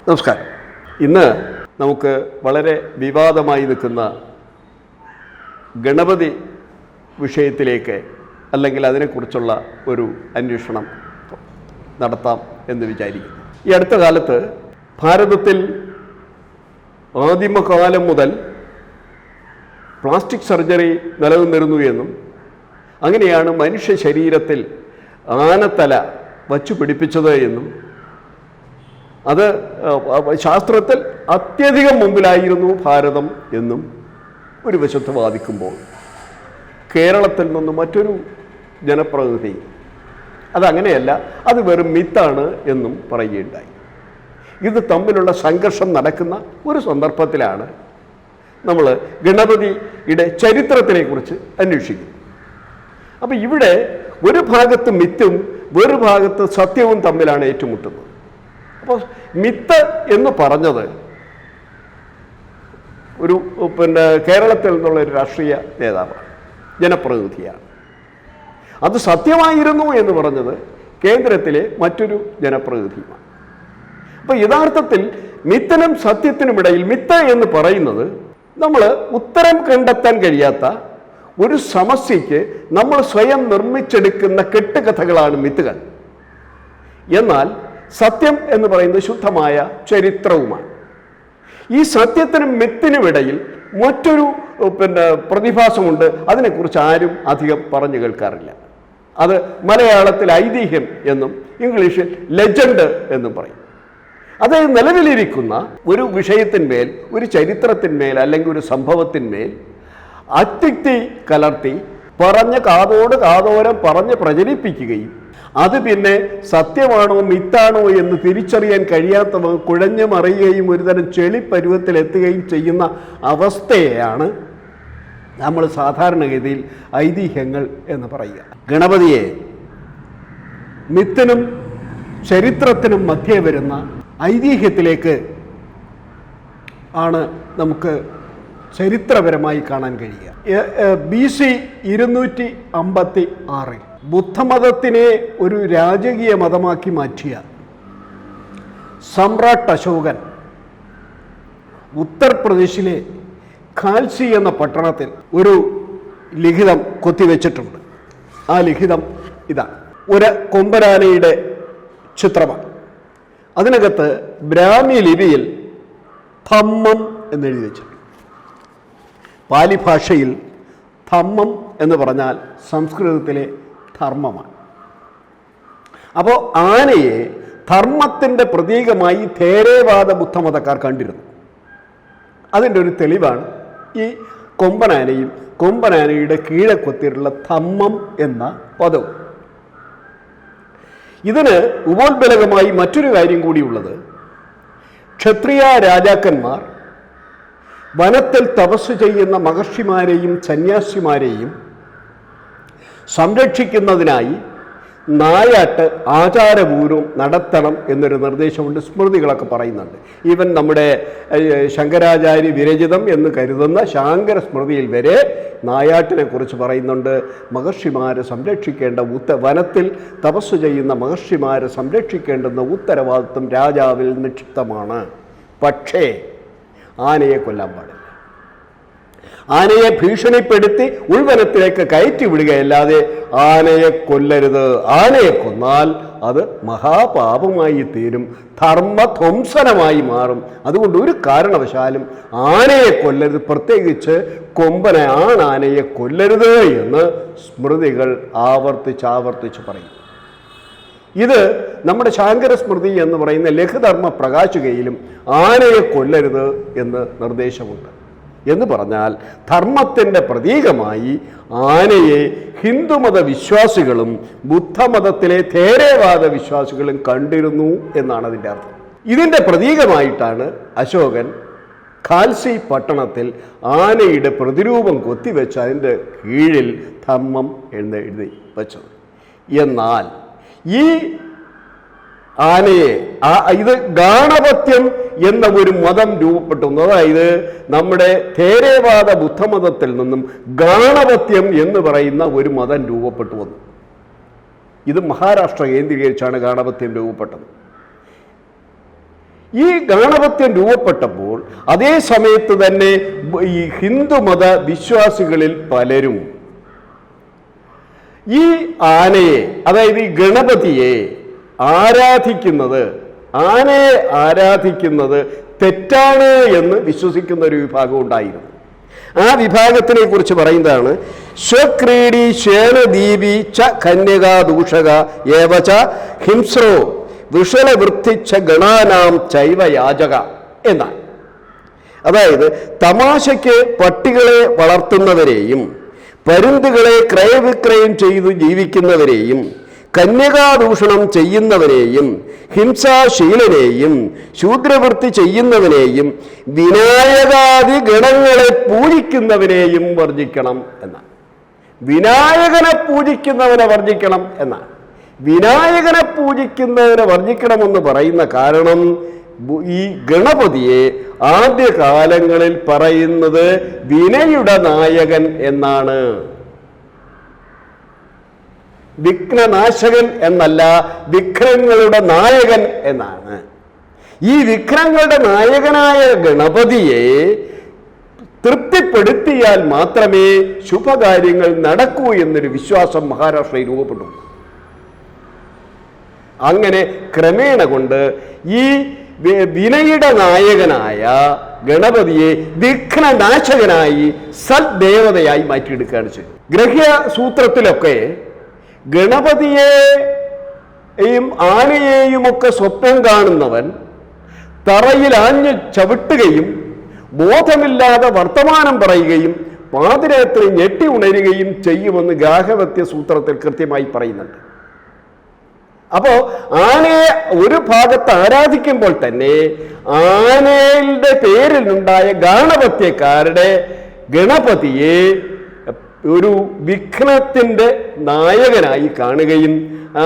നമസ്കാരം. ഇന്ന് നമുക്ക് വളരെ വിവാദമായി നിൽക്കുന്ന ഗണപതി വിഷയത്തിലേക്ക് അല്ലെങ്കിൽ അതിനെക്കുറിച്ചുള്ള ഒരു അന്വേഷണം നടത്താം എന്ന് വിചാരിക്കുന്നു. ഈ അടുത്ത കാലത്ത് ഭാരതത്തിൽ ആദിമകാലം മുതൽ പ്ലാസ്റ്റിക് സർജറി നിലനിന്നിരുന്നു എന്നും അങ്ങനെയാണ് മനുഷ്യ ശരീരത്തിൽ ആനത്തല വച്ചു പിടിപ്പിച്ചത് എന്നും അത് ശാസ്ത്രത്തിൽ അത്യധികം മുമ്പിലായിരുന്നു ഭാരതം എന്നും ഒരു വശത്ത് വാദിക്കുമ്പോൾ, കേരളത്തിൽ നിന്ന് മറ്റൊരു ജനപ്രതിനിധി അതങ്ങനെയല്ല, അത് വെറും മിത്താണ് എന്നും പറയുകയുണ്ടായി. ഇത് തമ്മിലുള്ള സംഘർഷം നടക്കുന്ന ഒരു സന്ദർഭത്തിലാണ് നമ്മൾ ഗണപതിയുടെ ചരിത്രത്തിനെക്കുറിച്ച് അന്വേഷിക്കുന്നത്. അപ്പം ഇവിടെ ഒരു ഭാഗത്ത് മിത്തും വേറൊരു ഭാഗത്ത് സത്യവും തമ്മിലാണ് ഏറ്റുമുട്ടുന്നത്. അപ്പോൾ മിത്ത് എന്ന് പറഞ്ഞത് ഒരു കേരളത്തിൽ നിന്നുള്ള ഒരു രാഷ്ട്രീയ നേതാവാണ്, ജനപ്രതിനിധിയാണ്. അത് സത്യമായിരുന്നു എന്ന് പറഞ്ഞത് കേന്ദ്രത്തിലെ മറ്റൊരു ജനപ്രതിനിധിയുമാണ്. അപ്പോൾ യഥാർത്ഥത്തിൽ മിത്തിനും സത്യത്തിനും ഇടയിൽ, മിത്ത് എന്ന് പറയുന്നത് നമ്മൾ ഉത്തരം കണ്ടെത്താൻ കഴിയാത്ത ഒരു സമസ്യയ്ക്ക് നമ്മൾ സ്വയം നിർമ്മിച്ചെടുക്കുന്ന കെട്ടുകഥകളാണ് മിത്തുകൾ. എന്നാൽ സത്യം എന്ന് പറയുന്നത് ശുദ്ധമായ ചരിത്രവുമാണ്. ഈ സത്യത്തിനും മിത്തിനുമിടയിൽ മറ്റൊരു പ്രതിഭാസമുണ്ട്. അതിനെക്കുറിച്ച് ആരും അധികം പറഞ്ഞു കേൾക്കാറില്ല. അത് മലയാളത്തിൽ ഐതിഹ്യം എന്നും ഇംഗ്ലീഷിൽ ലെജൻഡ് എന്നും പറയും. അതായത് നിലവിലിരിക്കുന്ന ഒരു വിഷയത്തിന്മേൽ, ഒരു ചരിത്രത്തിന്മേൽ അല്ലെങ്കിൽ ഒരു സംഭവത്തിന്മേൽ അത്യുക്തി കലർത്തി പറഞ്ഞ് കാതോട് കാതോരം പറഞ്ഞ് പ്രചരിപ്പിക്കുകയും അത് പിന്നെ സത്യമാണോ മിത്താണോ എന്ന് തിരിച്ചറിയാൻ കഴിയാത്തവ കുഴഞ്ഞു മറിയുകയും ഒരുതരം ചെളിപ്പരുവത്തിലെത്തുകയും ചെയ്യുന്ന അവസ്ഥയെയാണ് നമ്മൾ സാധാരണഗതിയിൽ ഐതിഹ്യങ്ങൾ എന്ന് പറയുക. ഗണപതിയെ മിത്തിനും ചരിത്രത്തിനും മധ്യേ വരുന്ന ഐതിഹ്യത്തിലേക്ക് ആണ് നമുക്ക് ചരിത്രപരമായി കാണാൻ കഴിയുക. BC 256 ബുദ്ധമതത്തിനെ ഒരു രാജകീയ മതമാക്കി മാറ്റിയ സമ്രാട്ട് അശോകൻ ഉത്തർപ്രദേശിലെ ഖാൽസി എന്ന പട്ടണത്തിൽ ഒരു ലിഖിതം കൊത്തിവെച്ചിട്ടുണ്ട്. ആ ലിഖിതം ഇതാണ്. ഒരു കൊമ്പനാനയുടെ ചിത്രമാണ്. അതിനകത്ത് ബ്രാഹ്മി ലിപിയിൽ ധമ്മം എന്നെഴുതി വെച്ചിട്ടുണ്ട്. പാലി ഭാഷയിൽ ധമ്മം എന്ന് പറഞ്ഞാൽ സംസ്കൃതത്തിലെ ധർമ്മമാണ്. അപ്പോൾ ആനയെ ധർമ്മത്തിൻ്റെ പ്രതീകമായി ഥേരവാദ ബുദ്ധമതക്കാർ കണ്ടിരുന്നു. അതിൻ്റെ ഒരു തെളിവാണ് ഈ കൊമ്പനാനയും കൊമ്പനാനയുടെ കീഴെ കൊത്തിയിട്ടുള്ള ധമ്മം എന്ന പദവും. ഇതിന് ഉപോത്ബലകമായി മറ്റൊരു കാര്യം കൂടിയുള്ളത്, ക്ഷത്രിയ രാജാക്കന്മാർ വനത്തിൽ തപസ് ചെയ്യുന്ന മഹർഷിമാരെയും സന്യാസിമാരെയും സംരക്ഷിക്കുന്നതിനായി നായാട്ട് ആചാരപൂർവ്വം നടത്തണം എന്നൊരു നിർദ്ദേശമുണ്ട്. സ്മൃതികളൊക്കെ പറയുന്നുണ്ട്. ഈവൻ നമ്മുടെ ശങ്കരാചാര്യ വിരചിതം എന്ന് കരുതുന്ന ശാങ്കര സ്മൃതിയിൽ വരെ നായാട്ടിനെ കുറിച്ച് പറയുന്നുണ്ട്. മഹർഷിമാരെ സംരക്ഷിക്കേണ്ട വനത്തിൽ തപസ് ചെയ്യുന്ന മഹർഷിമാരെ സംരക്ഷിക്കേണ്ടുന്ന ഉത്തരവാദിത്വം രാജാവിൽ നിക്ഷിപ്തമാണ്. പക്ഷേ ആനയെ കൊല്ലാൻ പാടില്ല. ആനയെ ഭീഷണിപ്പെടുത്തി ഉൾവനത്തിലേക്ക് കയറ്റി വിടുകയല്ലാതെ ആനയെ കൊല്ലരുത്. ആനയെ കൊന്നാൽ അത് മഹാപാപമായി തീരും, ധർമ്മധ്വംസനമായി മാറും. അതുകൊണ്ട് ഒരു കാരണവശാലും ആനയെ കൊല്ലരുത്, പ്രത്യേകിച്ച് കൊമ്പനെ ആണാനയെ കൊല്ലരുത് എന്ന് സ്മൃതികൾ ആവർത്തിച്ച് പറയും. ഇത് നമ്മുടെ ശാങ്കര സ്മൃതി എന്ന് പറയുന്ന ലഘുധർമ്മ പ്രകാശികയിലും ആനയെ കൊല്ലരുത് എന്ന് നിർദ്ദേശമുണ്ട്. എന്ന് പറഞ്ഞാൽ ധർമ്മത്തിൻ്റെ പ്രതീകമായി ആനയെ ഹിന്ദുമത വിശ്വാസികളും ബുദ്ധമതത്തിലെ ഥേരവാദ വിശ്വാസികളും കണ്ടിരുന്നു എന്നാണ് അതിൻ്റെ അർത്ഥം. ഇതിൻ്റെ പ്രതീകമായിട്ടാണ് അശോകൻ ഖാൽസി പട്ടണത്തിൽ ആനയുടെ പ്രതിരൂപം കൊത്തിവെച്ച് അതിൻ്റെ കീഴിൽ ധമ്മം എന്ന് എഴുതി വച്ചത്. എന്നാൽ ഈ ആനയെ ഇത് ഗാണപത്യം എന്ന ഒരു മതം രൂപപ്പെട്ടു. അതായത് നമ്മുടെ ഥേരവാദ ബുദ്ധമതത്തിൽ നിന്നും ഗാണപത്യം എന്ന് പറയുന്ന ഒരു മതം രൂപപ്പെട്ടു വന്നു. ഇത് മഹാരാഷ്ട്ര കേന്ദ്രീകരിച്ചാണ് ഗാണപത്യം രൂപപ്പെട്ടത്. ഈ ഗാണപത്യം രൂപപ്പെട്ടപ്പോൾ അതേ സമയത്ത് തന്നെ ഈ ഹിന്ദുമത വിശ്വാസികളിൽ പലരും ഈ ആനയെ, അതായത് ഈ ഗണപതിയെ ആനയെ ആരാധിക്കുന്നത് തെറ്റാണ് എന്ന് വിശ്വസിക്കുന്ന ഒരു വിഭാഗം ഉണ്ടായിരുന്നു. ആ വിഭാഗത്തിനെ കുറിച്ച് പറയുന്നതാണ് സ്വക്രീഡി ശ്വേനദീപി ച കന്യകാദൂഷക ഏവച ഹിംസ്രോ വൃഷലവൃത്തിച്ച ഗണാനാം ചൈവ യാചക എന്നാണ്. അതായത് തമാശയ്ക്ക് പട്ടികളെ വളർത്തുന്നവരെയും പരുന്തുകളെ ക്രയവിക്രയം ചെയ്തു ജീവിക്കുന്നവരെയും കന്യകാദൂഷണം ചെയ്യുന്നവനെയും ഹിംസാശീലനെയും ശൂദ്രവൃത്തി ചെയ്യുന്നവനെയും വിനായകാദി ഗണങ്ങളെ പൂജിക്കുന്നവനെയും വർജിക്കണം എന്നാണ്. വിനായകനെ പൂജിക്കുന്നവനെ വർജിക്കണം എന്നാണ്. വിനായകനെ പൂജിക്കുന്നവനെ വർജിക്കണമെന്ന് പറയുന്ന കാരണം ഈ ഗണപതിയെ ആദ്യകാലങ്ങളിൽ പറയുന്നത് വിനയുടെ നായകൻ എന്നാണ്. വിഘ്നനാശകൻ എന്നല്ല, വിഘ്നങ്ങളുടെ നായകൻ എന്നാണ്. ഈ വിഘ്നങ്ങളുടെ നായകനായ ഗണപതിയെ തൃപ്തിപ്പെടുത്തിയാൽ മാത്രമേ ശുഭകാര്യങ്ങൾ നടക്കൂ എന്നൊരു വിശ്വാസം മഹാരാഷ്ട്രയിൽ രൂപപ്പെട്ടു. അങ്ങനെ ക്രമേണ കൊണ്ട് ഈ വിനയുടെ നായകനായ ഗണപതിയെ വിഘ്നനാശകനായി സദ്ദേവതയായി മാറ്റിയെടുക്കുകയാണ് ചെയ്തത്. ഗ്രഹ്യ സൂത്രത്തിലൊക്കെ ഗണപതിയെയും ആനയെയുമൊക്കെ സ്വപ്നം കാണുന്നവൻ തറയിൽ ആഞ്ഞു ചവിട്ടുകയും ബോധമില്ലാതെ വർത്തമാനം പറയുകയും പാതിരാത്രി ഞെട്ടി ഉണരുകയും ചെയ്യുമെന്ന് ഗാഹവത്യ സൂത്രത്തിൽ കൃത്യമായി പറയുന്നുണ്ട്. അപ്പോൾ ആനയെ ഒരു ഭാഗത്ത് ആരാധിക്കുമ്പോൾ തന്നെ ആനയുടെ പേരിലുണ്ടായ ഗാണപത്യക്കാരുടെ ഗണപതിയെ ഒരു വിഘ്നത്തിൻ്റെ നായകനായി കാണുകയും ആ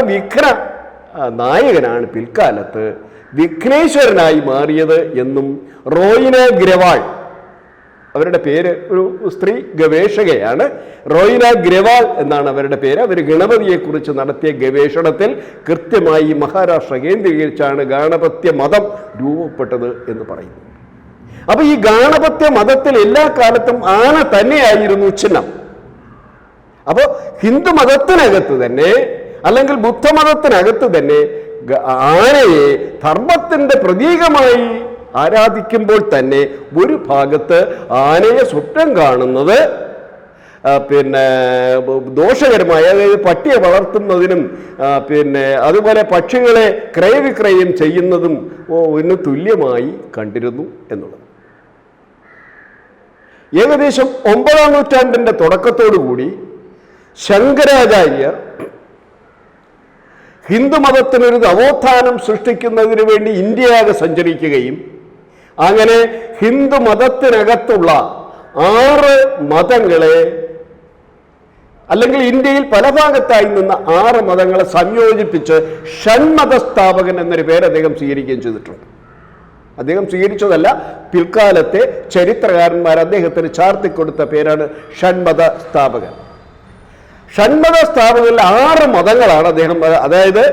വിഘ്ന നായകനാണ് പിൽക്കാലത്ത് വിഘ്നേശ്വരനായി മാറിയത് എന്നും റോയിന ഗ്രവാൾ, അവരുടെ പേര് ഒരു സ്ത്രീ ഗവേഷകയാണ്, റോയിന ഗ്രവാൾ എന്നാണ് അവരുടെ പേര്. അവർ ഗണപതിയെക്കുറിച്ച് നടത്തിയ ഗവേഷണത്തിൽ കൃത്യമായി മഹാരാഷ്ട്ര കേന്ദ്രീകരിച്ചാണ് ഗാണപത്യ മതം രൂപപ്പെട്ടത് എന്ന് പറയുന്നു. അപ്പൊ ഈ ഗാണപത്യ മതത്തിൽ എല്ലാ കാലത്തും ആന തന്നെയായിരുന്നു ചിഹ്നം. അപ്പോൾ ഹിന്ദു മതത്തിനകത്ത് തന്നെ അല്ലെങ്കിൽ ബുദ്ധമതത്തിനകത്ത് തന്നെ ആനയെ ധർമ്മത്തിന്റെ പ്രതീകമായി ആരാധിക്കുമ്പോൾ തന്നെ ഒരു ഭാഗത്ത് ആനയെ സ്വപ്നം കാണുന്നത് ദോഷകരമായ, അതായത് പട്ടിയെ വളർത്തുന്നതിനും അതുപോലെ പക്ഷികളെ ക്രയവിക്രയം ചെയ്യുന്നതും ഇതിന് തുല്യമായി കണ്ടിരുന്നു എന്നുള്ളത്. ഏകദേശം 9-ാം നൂറ്റാണ്ടിൻ്റെ തുടക്കത്തോടുകൂടി ശങ്കരാചാര്യർ ഹിന്ദുമതത്തിനൊരു നവോത്ഥാനം സൃഷ്ടിക്കുന്നതിന് വേണ്ടി ഇന്ത്യയാകെ സഞ്ചരിക്കുകയും അങ്ങനെ ഹിന്ദു മതത്തിനകത്തുള്ള 6 മതങ്ങളെ, അല്ലെങ്കിൽ ഇന്ത്യയിൽ പല ഭാഗത്തായി നിന്ന് 6 മതങ്ങളെ സംയോജിപ്പിച്ച് ഷൺമത സ്ഥാപകൻ എന്നൊരു പേര് അദ്ദേഹം സ്വീകരിക്കുകയും ചെയ്തിട്ടുണ്ട്. അദ്ദേഹം സ്വീകരിച്ചതല്ല, പിൽക്കാലത്തെ ചരിത്രകാരന്മാർ അദ്ദേഹത്തിന് ചാർത്തിക്കൊടുത്ത പേരാണ് ഷൺമത സ്ഥാപകൻ. ഷൺമത സ്ഥാപകരിൽ 6 മതങ്ങളാണ് അദ്ദേഹം, അതായത്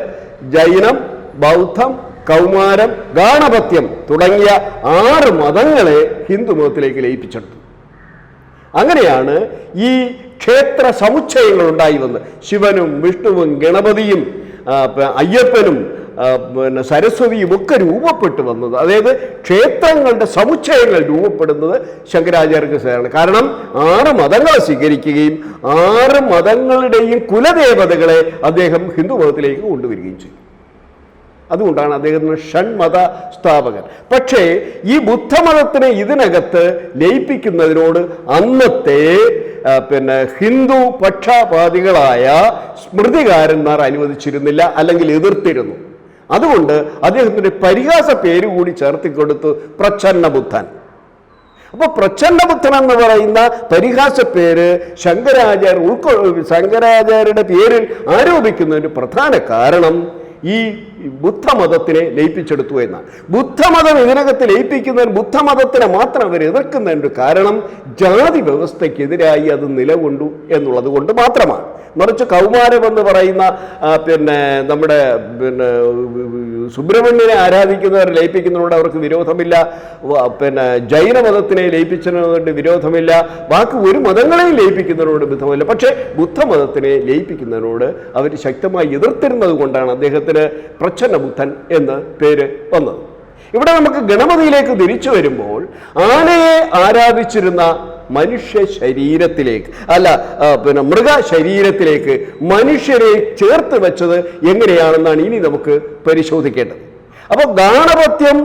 ജൈനം, ബൗദ്ധം, കൗമാരം, ഗാണപത്യം തുടങ്ങിയ 6 മതങ്ങളെ ഹിന്ദു മതത്തിലേക്ക് ലയിപ്പിച്ചെടുത്തു. അങ്ങനെയാണ് ഈ ക്ഷേത്ര സമുച്ചയങ്ങൾ ഉണ്ടായി വന്നത്. ശിവനും വിഷ്ണുവും ഗണപതിയും അയ്യപ്പനും സരസ്വതിയും ഒക്കെ രൂപപ്പെട്ടു വന്നത്, അതായത് ക്ഷേത്രങ്ങളുടെ സമുച്ചയങ്ങൾ രൂപപ്പെടുന്നത് ശങ്കരാചാര്യർക്ക് ശേഷമാണ്. കാരണം 6 മതങ്ങളെ സ്വീകരിക്കുകയും 6 മതങ്ങളുടെയും കുലദേവതകളെ അദ്ദേഹം ഹിന്ദു മതത്തിലേക്ക് കൊണ്ടുവരികയും ചെയ്തു. അതുകൊണ്ടാണ് അദ്ദേഹത്തിന് ഷൺമത സ്ഥാപകൻ. പക്ഷേ ഈ ബുദ്ധമതത്തിനെ ഇതിനകത്ത് ലയിപ്പിക്കുന്നതിനോട് അന്നത്തെ ഹിന്ദു പക്ഷപാതികളായ സ്മൃതികാരന്മാർ അനുവദിച്ചിരുന്നില്ല, അല്ലെങ്കിൽ എതിർത്തിരുന്നു. അതുകൊണ്ട് അദ്ദേഹത്തിൻ്റെ പരിഹാസ പേര് കൂടി ചേർത്തിക്കൊടുത്തു, പ്രച്ഛന്ന ബുദ്ധൻ. അപ്പോൾ പ്രച്ഛന്ന ബുദ്ധൻ എന്ന് പറയുന്ന പരിഹാസ പേര് ശങ്കരാചാര്യരുടെ പേരിൽ ആരോപിക്കുന്നതിന് പ്രധാന കാരണം ഈ ബുദ്ധമതത്തിനെ ലയിപ്പിച്ചെടുത്തു എന്നാണ്. ബുദ്ധമതം ഇതിനകത്ത് ലയിപ്പിക്കുന്നതിന് ബുദ്ധമതത്തിനെ മാത്രം അവർ എതിർക്കുന്നതിൻ്റെ കാരണം ജാതി വ്യവസ്ഥയ്ക്കെതിരായി അത് നിലകൊണ്ടു എന്നുള്ളത് കൊണ്ട് മാത്രമാണ്. മറിച്ച് കൗമാരം എന്ന് പറയുന്ന പിന്നെ നമ്മുടെ പിന്നെ സുബ്രഹ്മണ്യനെ ആരാധിക്കുന്നവരെ ലയിപ്പിക്കുന്നതിനോട് അവർക്ക് വിരോധമില്ല, പിന്നെ ജൈനമതത്തിനെ ലയിപ്പിച്ചതിനോട് വിരോധമില്ല, ബാക്കി ഒരു മതങ്ങളെയും ലയിപ്പിക്കുന്നതിനോട് ബന്ധമില്ല. പക്ഷേ ബുദ്ധമതത്തിനെ ലയിപ്പിക്കുന്നതിനോട് അവർ ശക്തമായി എതിർത്തിരുന്നത് കൊണ്ടാണ് അദ്ദേഹത്തിന് പ്രച്ഛന്ന ബുദ്ധൻ എന്ന് പേര് വന്നത്. ഇവിടെ നമുക്ക് ഗണപതിയിലേക്ക് തിരിച്ചു വരുമ്പോൾ ആനയെ ആരാധിച്ചിരുന്ന മനുഷ്യ ശരീരത്തിലേക്ക് പിന്നെ മൃഗ ശരീരത്തിലേക്ക് മനുഷ്യരെ ചേർത്ത് വെച്ചത് എങ്ങനെയാണെന്നാണ് ഇനി നമുക്ക് പരിശോധിക്കേണ്ടത്. അപ്പോൾ ഗാണപത്യം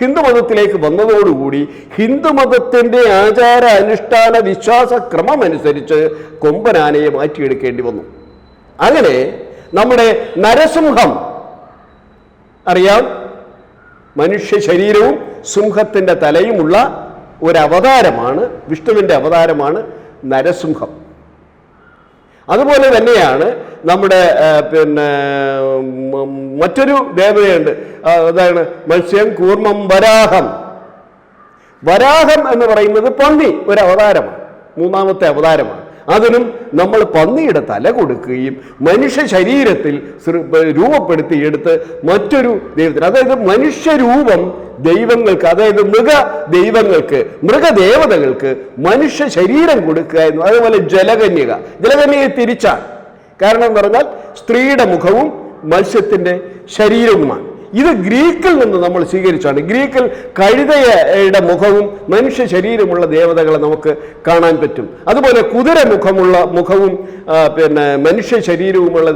ഹിന്ദുമതത്തിലേക്ക് വന്നതോടുകൂടി ഹിന്ദുമതത്തിന്റെ ആചാര അനുഷ്ഠാന വിശ്വാസ ക്രമം അനുസരിച്ച് കൊമ്പനാനയെ മാറ്റിയെടുക്കേണ്ടി വന്നു. അങ്ങനെ നമ്മുടെ നരസിംഹം അറിയാം, മനുഷ്യ ശരീരവും സിംഹത്തിന്റെ തലയുമുള്ള ഒരവതാരമാണ്, വിഷ്ണുവിൻ്റെ അവതാരമാണ് നരസിംഹം. അതുപോലെ തന്നെയാണ് നമ്മുടെ പിന്നെ മറ്റൊരു ദേവതയുണ്ട്, അതാണ് മത്സ്യം കൂർമ്മം വരാഹം. വരാഹം എന്ന് പറയുന്നത് പന്നി ഒരു അവതാരമാണ്, മൂന്നാമത്തെ അവതാരമാണ്. അതിനും നമ്മൾ പന്നിയുടെ തല കൊടുക്കുകയും മനുഷ്യ ശരീരത്തിൽ രൂപപ്പെടുത്തിയെടുത്ത് മറ്റൊരു ദൈവത്തിന്, അതായത് മനുഷ്യരൂപം ദൈവങ്ങൾക്ക്, അതായത് മൃഗ ദൈവങ്ങൾക്ക്, മൃഗദേവതകൾക്ക് മനുഷ്യ ശരീരം കൊടുക്കുക എന്ന്. അതേപോലെ ജലകന്യകയെ തിരിച്ചാണ്. കാരണം എന്ന് പറഞ്ഞാൽ സ്ത്രീയുടെ മുഖവും മത്സ്യത്തിന്റെ ശരീരവുമാണ്. ഇത് ഗ്രീക്കിൽ നിന്ന് നമ്മൾ സ്വീകരിച്ചാണ്. ഗ്രീക്കിൽ കഴുതയുടെ മുഖവും മനുഷ്യ ശരീരമുള്ള ദേവതകളെ നമുക്ക് കാണാൻ പറ്റും. അതുപോലെ കുതിര മുഖവും പിന്നെ മനുഷ്യ ശരീരവുമുള്ള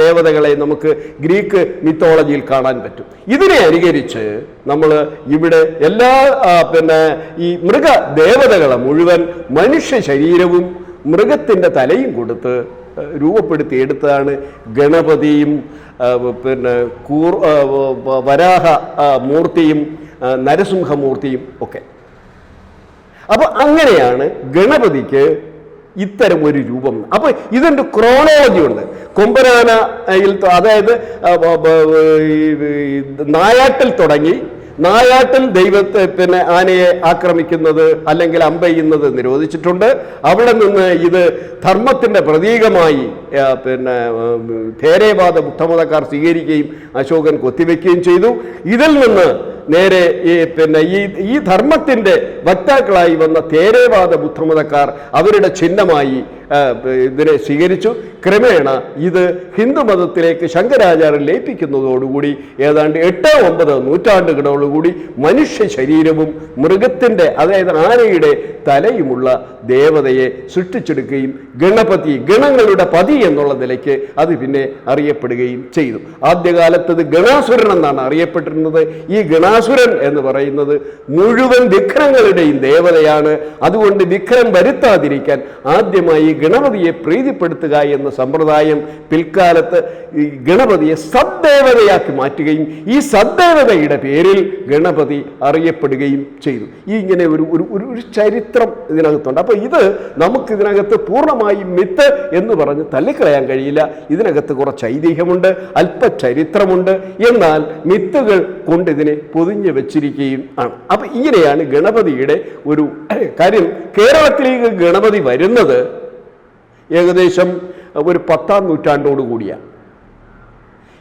ദേവതകളെ നമുക്ക് ഗ്രീക്ക് മിത്തോളജിയിൽ കാണാൻ പറ്റും. ഇതിനെ അനുകരിച്ച് നമ്മൾ ഇവിടെ എല്ലാ പിന്നെ ഈ മൃഗ ദേവതകളെ മുഴുവൻ മനുഷ്യ ശരീരവും മൃഗത്തിൻ്റെ തലയും കൊടുത്ത് രൂപപ്പെടുത്തിയെടുത്തതാണ് ഗണപതിയും പിന്നെ വരാഹ മൂർത്തിയും നരസിംഹമൂർത്തിയും ഒക്കെ. അപ്പോൾ അങ്ങനെയാണ് ഗണപതിക്ക് ഇത്തരം ഒരു രൂപം. അപ്പോൾ ഇതിൻ്റെ ക്രോണോളജി ഉണ്ട്. കൊമ്പനാനയിൽ, അതായത് നായാട്ടിൽ തുടങ്ങി, നായാട്ടിൽ ദൈവത്തെ പിന്നെ ആനയെ ആക്രമിക്കുന്നത് അല്ലെങ്കിൽ അമ്പെയ്യുന്നത് നിരോധിച്ചിട്ടുണ്ട്. അവിടെ നിന്ന് ഇത് ധർമ്മത്തിൻ്റെ പ്രതീകമായി പിന്നെ ഥേരവാദ ബുദ്ധമതക്കാർ സ്വീകരിക്കുകയും അശോകൻ കൊത്തിവെക്കുകയും ചെയ്തു. ഇതിൽ നിന്ന് നേരെ പിന്നെ ഈ ധർമ്മത്തിൻ്റെ വക്താക്കളായി വന്ന ഥേരവാദ ബുദ്ധമതക്കാർ അവരുടെ ചിഹ്നമായി ഇതിനെ സ്വീകരിച്ചു. ക്രമേണ ഇത് ഹിന്ദുമതത്തിലേക്ക് ശങ്കരാചാര്യൻ ലയിപ്പിക്കുന്നതോടുകൂടി ഏതാണ്ട് 8-9 നൂറ്റാണ്ടുകളോടുകൂടി മനുഷ്യ ശരീരവും മൃഗത്തിൻ്റെ, അതായത് ആനയുടെ തലയുമുള്ള ദേവതയെ സൃഷ്ടിച്ചെടുക്കുകയും ഗണപതി, ഗണങ്ങളുടെ പതി എന്നുള്ള നിലയ്ക്ക് അത് പിന്നെ അറിയപ്പെടുകയും ചെയ്തു. ആദ്യകാലത്ത് ഇത് ഗണാസുരൻ എന്നാണ് അറിയപ്പെട്ടിരുന്നത്. ഈ ഗണാസുരൻ എന്ന് പറയുന്നത് മുഴുവൻ വിഘ്നങ്ങളുടെയും ദേവതയാണ്. അതുകൊണ്ട് വിഘ്നം വരുത്താതിരിക്കാൻ ആദ്യമായി ഗണപതിയെ പ്രീതിപ്പെടുത്തുക എന്ന സമ്പ്രദായം പിൽക്കാലത്ത് ഈ ഗണപതിയെ സദ്ദേവതയാക്കി മാറ്റുകയും ഈ സദ്ദേവതയുടെ പേരിൽ ഗണപതി അറിയപ്പെടുകയും ചെയ്തു. ഈ ഇങ്ങനെ ഒരു ചരിത്രം ഇതിനകത്തുണ്ട്. അപ്പോൾ ഇത് നമുക്കിതിനകത്ത് പൂർണ്ണമായും മിത്ത് എന്ന് പറഞ്ഞ് തള്ളിക്കളയാൻ കഴിയില്ല. ഇതിനകത്ത് കുറച്ച് ഐതിഹ്യമുണ്ട്, അല്പചരിത്രമുണ്ട്, എന്നാൽ മിത്തുകൾ കൊണ്ട് ഇതിനെ പൊതിഞ്ഞു വെച്ചിരിക്കുകയും ആണ്. അപ്പം ഇങ്ങനെയാണ് ഗണപതിയുടെ ഒരു കാര്യം. കേരളത്തിലേക്ക് ഗണപതി വരുന്നത് ഏകദേശം ഒരു 10-ാം നൂറ്റാണ്ടോടുകൂടിയാണ്.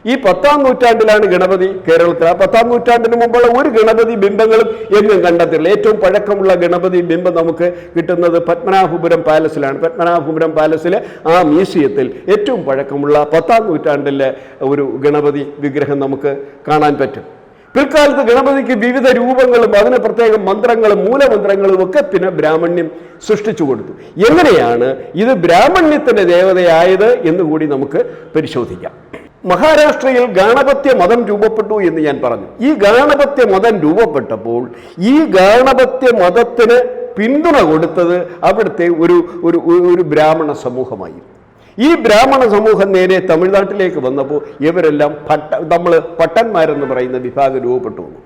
ഈ 10-ാം നൂറ്റാണ്ടിലാണ് ഗണപതി കേരളത്തിൽ. ആ 10-ാം നൂറ്റാണ്ടിന് മുമ്പുള്ള ഒരു ഗണപതി ബിംബങ്ങളും എങ്ങും കണ്ടെത്തില്ല. ഏറ്റവും പഴക്കമുള്ള ഗണപതി ബിംബം നമുക്ക് കിട്ടുന്നത് പത്മനാഭപുരം പാലസിലാണ്. പത്മനാഭപുരം പാലസിലെ ആ മ്യൂസിയത്തിൽ ഏറ്റവും പഴക്കമുള്ള 10-ാം നൂറ്റാണ്ടിലെ ഒരു ഗണപതി വിഗ്രഹം നമുക്ക് കാണാൻ പറ്റും. പിൽക്കാലത്ത് ഗണപതിക്ക് വിവിധ രൂപങ്ങളും അതിന് പ്രത്യേകം മന്ത്രങ്ങളും മൂലമന്ത്രങ്ങളും ഒക്കെ പിന്നെ ബ്രാഹ്മണ്യം സൃഷ്ടിച്ചു കൊടുത്തു. എങ്ങനെയാണ് ഇത് ബ്രാഹ്മണ്യത്തിന്റെ ദേവതയായത് എന്നുകൂടി നമുക്ക് പരിശോധിക്കാം. മഹാരാഷ്ട്രയിൽ ഗാണപത്യ മതം രൂപപ്പെട്ടു എന്ന് ഞാൻ പറഞ്ഞു. ഈ ഗാണപത്യ മതം രൂപപ്പെട്ടപ്പോൾ ഈ ഗാണപത്യ മതത്തിന് പിന്തുണ കൊടുത്തത് അവിടുത്തെ ഒരു ബ്രാഹ്മണ സമൂഹമായി. ഈ ബ്രാഹ്മണ സമൂഹം നേരെ തമിഴ്നാട്ടിലേക്ക് വന്നപ്പോൾ ഇവരെല്ലാം നമ്മൾ പട്ടന്മാരെന്ന് പറയുന്ന വിഭാഗം രൂപപ്പെട്ടു വന്നു.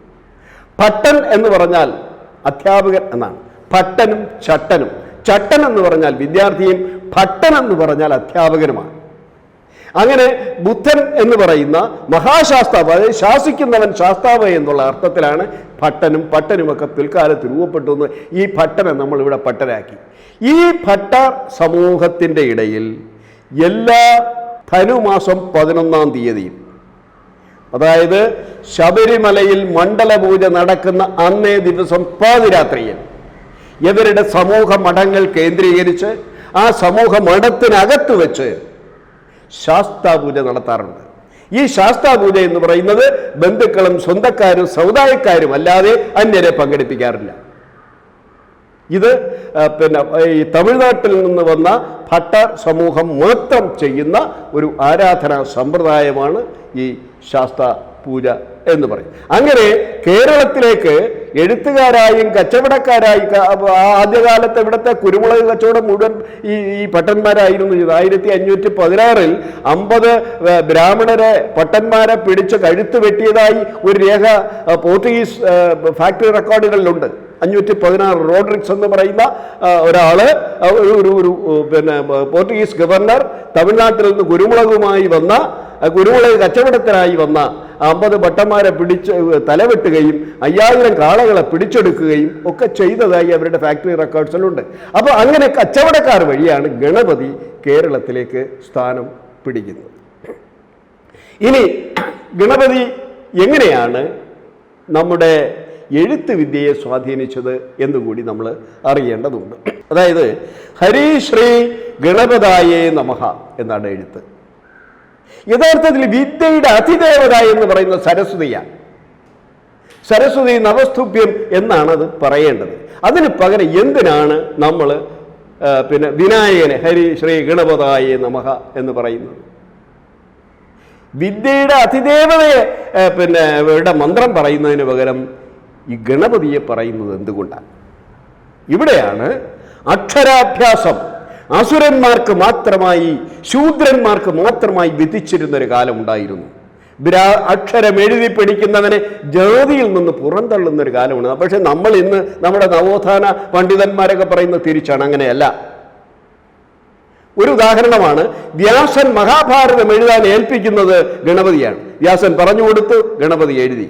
പട്ടൻ എന്ന് പറഞ്ഞാൽ അധ്യാപകൻ എന്നാണ്. പട്ടനും ചട്ടനും. ചട്ടൻ എന്ന് പറഞ്ഞാൽ വിദ്യാർത്ഥിയും, പട്ടൻ എന്ന് പറഞ്ഞാൽ അധ്യാപകനുമാണ്. അങ്ങനെ ബുദ്ധൻ എന്ന് പറയുന്ന മഹാശാസ്താവ്, അതായത് ശാസിക്കുന്നവൻ ശാസ്താവ് എന്നുള്ള അർത്ഥത്തിലാണ് പട്ടനുമൊക്കെ പിൽക്കാലത്ത് രൂപപ്പെട്ടു എന്ന്. ഈ പട്ടനെ നമ്മളിവിടെ പട്ടനാക്കി. ഈ ഭട്ട സമൂഹത്തിൻ്റെ ഇടയിൽ എല്ലാ ധനുമാസം 11-ാം തീയതിയും, അതായത് ശബരിമലയിൽ മണ്ഡലപൂജ നടക്കുന്ന അന്നേ ദിവസം പാതിരാത്രിയിൽ ഇവരുടെ സമൂഹ മഠങ്ങൾ കേന്ദ്രീകരിച്ച് ആ സമൂഹ മഠത്തിനകത്ത് വെച്ച് ശാസ്താപൂജ നടത്താറുണ്ട്. ഈ ശാസ്താപൂജ എന്ന് പറയുന്നത് ബന്ധുക്കളും സ്വന്തക്കാരും സമുദായക്കാരും അല്ലാതെ അന്യരെ പങ്കെടുപ്പിക്കാറില്ല. ഇത് ഈ തമിഴ്നാട്ടിൽ നിന്ന് വന്ന ഭട്ട സമൂഹം മാത്രം ചെയ്യുന്ന ഒരു ആരാധനാ സമ്പ്രദായമാണ് ഈ ശാസ്താ പൂജ എന്ന് പറയും. അങ്ങനെ കേരളത്തിലേക്ക് എഴുത്തുകാരായും കച്ചവടക്കാരായി ആദ്യകാലത്ത് ഇവിടുത്തെ കുരുമുളക് കച്ചവടം മുഴുവൻ ഈ പട്ടന്മാരായിരുന്നു. 1516 50 ബ്രാഹ്മണരെ പട്ടന്മാരെ പിടിച്ച് കഴുത്ത് വെട്ടിയതായി ഒരു രേഖ പോർച്ചുഗീസ് ഫാക്ടറി റെക്കോർഡുകളിലുണ്ട്. 516 റോഡ്രിക്സ് എന്ന് പറയുന്ന ഒരാള് ഒരു പോർച്ചുഗീസ് ഗവർണർ തമിഴ്നാട്ടിൽ നിന്ന് കുരുമുളക് കച്ചവടത്തിനായി വന്ന 50 ഭട്ടന്മാരെ പിടിച്ച് തലവെട്ടുകയും 5000 കാളകളെ പിടിച്ചെടുക്കുകയും ഒക്കെ ചെയ്തതായി അവരുടെ ഫാക്ടറി റെക്കോർഡ്സിലുണ്ട്. അപ്പോൾ അങ്ങനെ കച്ചവടക്കാർ വഴിയാണ് ഗണപതി കേരളത്തിലേക്ക് സ്ഥാനം പിടിക്കുന്നത്. ഇനി ഗണപതി എങ്ങനെയാണ് നമ്മുടെ എഴുത്ത് വിദ്യയെ സ്വാധീനിച്ചത് എന്നുകൂടി നമ്മൾ അറിയേണ്ടതുണ്ട്. അതായത് ഹരി ശ്രീ ഗണപതായേ നമഃ എന്നാണ് എഴുത്ത്. യഥാർത്ഥത്തിൽ വിദ്യയുടെ അതിദേവത എന്ന് പറയുന്ന സരസ്വതിയാണ്. സരസ്വതി നവസ്തുഭ്യം എന്നാണ് അത് പറയേണ്ടത്. അതിന് പകരം എന്തിനാണ് നമ്മൾ വിനായകനെ ഹരി ശ്രീ ഗണപതായേ നമഃ എന്ന് പറയുന്നത്? വിദ്യയുടെ അതിദേവതയെ ഇവിടെ മന്ത്രം പറയുന്നതിന് പകരം ഈ ഗണപതിയെ പറയുന്നത് എന്തുകൊണ്ടാണ്? ഇവിടെയാണ് അക്ഷരാഭ്യാസം അസുരന്മാർക്ക് മാത്രമായി, ശൂദ്രന്മാർക്ക് മാത്രമായി വിധിച്ചിരുന്നൊരു കാലം ഉണ്ടായിരുന്നു. അക്ഷരം എഴുതി പഠിക്കുന്നവനെ ജാതിയിൽ നിന്ന് പുറന്തള്ളുന്നൊരു കാലമാണ്. പക്ഷെ നമ്മൾ ഇന്ന് നമ്മുടെ നവോത്ഥാന പണ്ഡിതന്മാരൊക്കെ പറയുന്നത് തിരിച്ചാണ്. അങ്ങനെയല്ല. ഒരു ഉദാഹരണമാണ്, വ്യാസൻ മഹാഭാരതം എഴുതാൻ ഏൽപ്പിക്കുന്നത് ഗണപതിയാണ്. വ്യാസൻ പറഞ്ഞു കൊടുത്തു, ഗണപതി എഴുതി.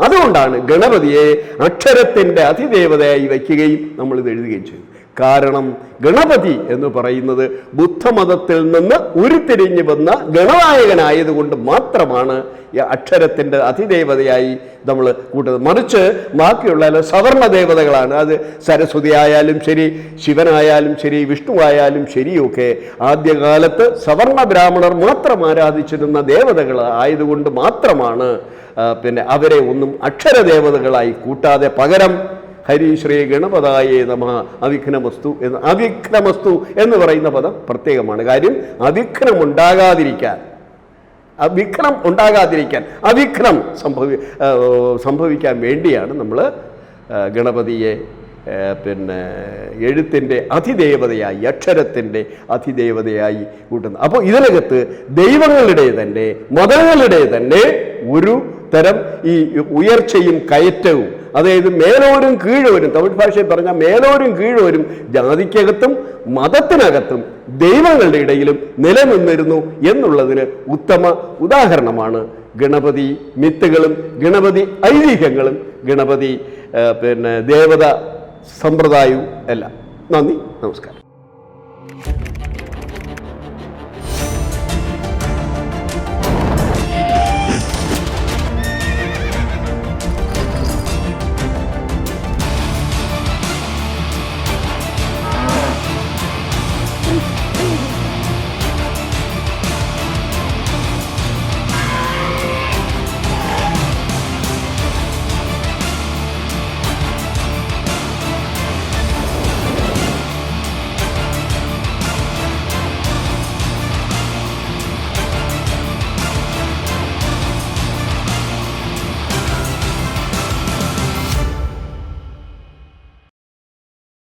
അതുകൊണ്ടാണ് ഗണപതിയെ അക്ഷരത്തിൻ്റെ അതിദേവതയായി വയ്ക്കുകയും നമ്മളിത് എഴുതുകയും ചെയ്തു. കാരണം ഗണപതി എന്ന് പറയുന്നത് ബുദ്ധമതത്തിൽ നിന്ന് ഉരുത്തിരിഞ്ഞു വന്ന ഗണനായകനായതുകൊണ്ട് മാത്രമാണ് ഈ അക്ഷരത്തിൻ്റെ അതിദേവതയായി നമ്മൾ കൂട്ടുന്നത്. മറിച്ച് ബാക്കിയുള്ള സവർണ ദേവതകളാണ്. അത് സരസ്വതി ആയാലും ശരി, ശിവനായാലും ശരി, വിഷ്ണു ആയാലും ശരിയൊക്കെ ആദ്യകാലത്ത് സവർണ ബ്രാഹ്മണർ മാത്രം ആരാധിച്ചിരുന്ന ദേവതകൾ ആയതുകൊണ്ട് മാത്രമാണ് അവരെ ഒന്നും അക്ഷരദേവതകളായി കൂട്ടാതെ പകരം ഹരി ശ്രീ ഗണപതായേ നമഃ അവിഘ്നമസ്തു എന്ന് പറയുന്ന പദം പ്രത്യേകമാണ്. കാര്യം അവിഘ്നം ഉണ്ടാകാതിരിക്കാൻ, അവിഘ്നം സംഭവിക്കാൻ വേണ്ടിയാണ് നമ്മൾ ഗണപതിയെ എഴുത്തിൻ്റെ അതിദേവതയായി, അക്ഷരത്തിൻ്റെ അതിദേവതയായി കൂട്ടുന്നത്. അപ്പോൾ ഇതിനകത്ത് ദൈവങ്ങളുടെ തന്നെ മതങ്ങളുടെ തന്നെ ഒരു തരം ഈ ഉയർച്ചയും കയറ്റവും, അതായത് മേലോരും കീഴോരും, തമിഴ് ഭാഷയിൽ പറഞ്ഞാൽ മേലോരും കീഴോരും ജാതിക്കകത്തും മതത്തിനകത്തും ദൈവങ്ങളുടെ ഇടയിലും നിലനിന്നിരുന്നു എന്നുള്ളതിന് ഉത്തമ ഉദാഹരണമാണ് ഗണപതി മിത്തുകളും ഗണപതി ഐതിഹ്യങ്ങളും ഗണപതി ദേവത സമ്പ്രദായവും എല്ലാം. നന്ദി, നമസ്കാരം.